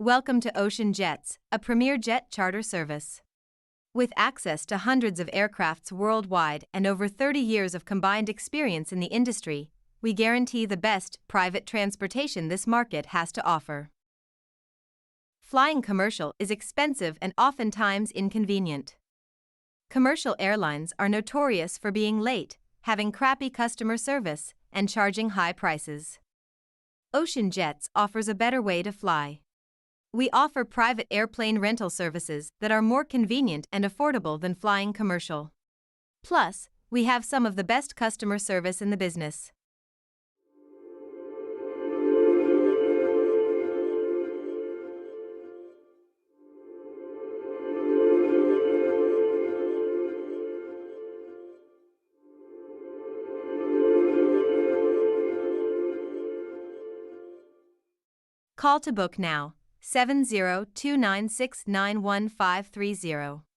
Welcome to Ocean Jets, a premier jet charter service. With access to hundreds of aircrafts worldwide and over 30 years of combined experience in the industry, we guarantee the best private transportation this market has to offer. Flying commercial is expensive and oftentimes inconvenient. Commercial airlines are notorious for being late, having crappy customer service, and charging high prices. Ocean Jets offers a better way to fly. We offer private airplane rental services that are more convenient and affordable than flying commercial. Plus, we have some of the best customer service in the business. Call to book now, 7029691530.